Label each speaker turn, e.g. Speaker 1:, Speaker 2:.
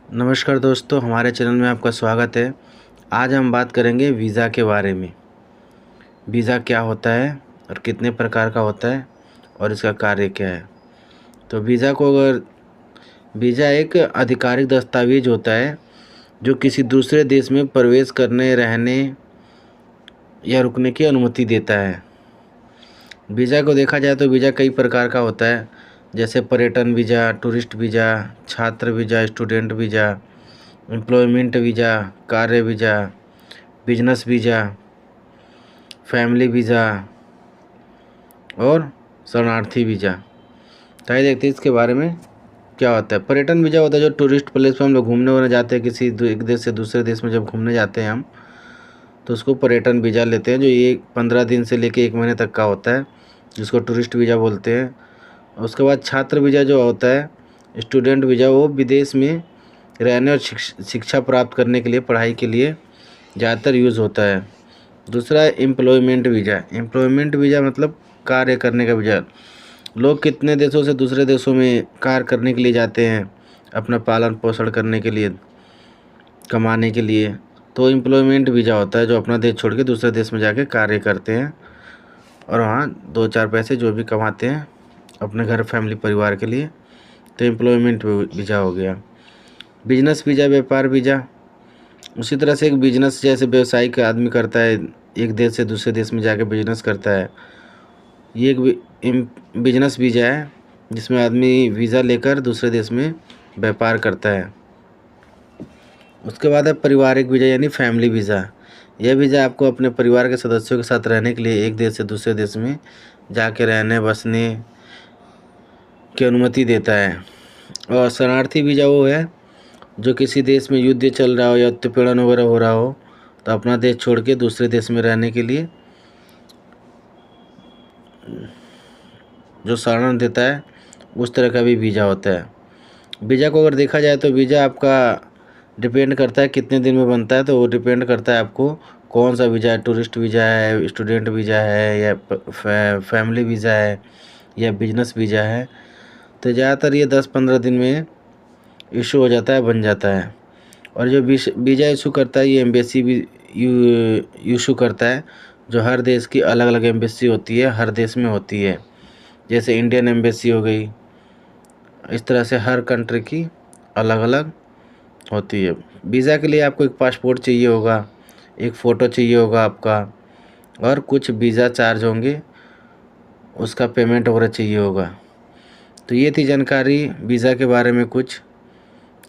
Speaker 1: नमस्कार दोस्तों, हमारे चैनल में आपका स्वागत है। आज हम बात करेंगे वीज़ा के बारे में। वीज़ा क्या होता है और कितने प्रकार का होता है और इसका कार्य क्या है। तो वीज़ा एक आधिकारिक दस्तावेज होता है जो किसी दूसरे देश में प्रवेश करने, रहने या रुकने की अनुमति देता है। वीज़ा को देखा जाए तो वीज़ा कई प्रकार का होता है, जैसे पर्यटन वीज़ा, टूरिस्ट वीज़ा, छात्र visa, student visa, employment visa, कार्य visa, business visa, family visa और शरणार्थी वीज़ा। तो आइए देखते हैं इसके बारे में क्या होता है। पर्यटन वीज़ा होता है जो टूरिस्ट प्लेस पर हम लोग घूमने वूमने जाते हैं, एक देश से दूसरे देश में जब घूमने जाते हैं हम, तो उसको पर्यटन वीज़ा लेते हैं, जो ये 15 दिन से लेके 1 महीने तक का होता है, जिसको टूरिस्ट वीज़ा बोलते हैं। उसके बाद छात्र वीज़ा जो होता है, स्टूडेंट वीज़ा, वो विदेश में रहने और शिक्षा प्राप्त करने के लिए, पढ़ाई के लिए ज़्यादातर यूज़ होता है। दूसरा है एम्प्लॉयमेंट वीज़ा। एम्प्लॉयमेंट वीज़ा मतलब कार्य करने का वीज़ा। लोग कितने देशों से दूसरे देशों में कार्य करने के लिए जाते हैं, अपना पालन पोषण करने के लिए, कमाने के लिए, तो एम्प्लॉयमेंट वीज़ा होता है जो अपना देश छोड़ के दूसरे देश में जाके कार्य करते हैं और वहाँ 2-4 पैसे जो भी कमाते हैं अपने घर, फैमिली, परिवार के लिए, तो एम्प्लॉयमेंट वीज़ा हो गया। बिजनेस वीज़ा, व्यापार वीज़ा, उसी तरह से एक बिजनेस जैसे व्यवसायिक आदमी करता है, एक देश से दूसरे देश में जाके बिजनेस करता है, ये एक बिजनेस वीज़ा है जिसमें आदमी वीज़ा लेकर दूसरे देश में व्यापार करता है। उसके बाद है पारिवारिक वीज़ा यानी फैमिली वीज़ा। यह वीज़ा आपको अपने परिवार के सदस्यों के साथ रहने के लिए एक देश से दूसरे देश में जाके रहने बसने की अनुमति देता है। और शरणार्थी वीज़ा वो है जो किसी देश में युद्ध चल रहा हो या उत्पीड़न वगैरह हो रहा हो, तो अपना देश छोड़ के दूसरे देश में रहने के लिए जो शरण देता है, उस तरह का भी वीज़ा होता है। वीज़ा को अगर देखा जाए तो वीज़ा आपका डिपेंड करता है कितने दिन में बनता है, तो वो डिपेंड करता है आपको कौन सा वीज़ा है, टूरिस्ट वीज़ा है, स्टूडेंट वीज़ा है, या फैमिली वीज़ा है, या बिजनेस वीज़ा है। तो ज़्यादातर ये 10-15 दिन में इशू हो जाता है, बन जाता है। और जो वीज़ा इशू करता है, ये एम्बेसी भी इशू करता है, जो हर देश की अलग अलग एम्बेसी होती है, हर देश में होती है। जैसे इंडियन एम्बेसी हो गई, इस तरह से हर कंट्री की अलग अलग होती है। वीज़ा के लिए आपको एक पासपोर्ट चाहिए होगा, एक फ़ोटो चाहिए होगा आपका, और कुछ वीज़ा चार्ज होंगे, उसका पेमेंट वगैरह चाहिए होगा। तो ये थी जानकारी वीज़ा के बारे में कुछ।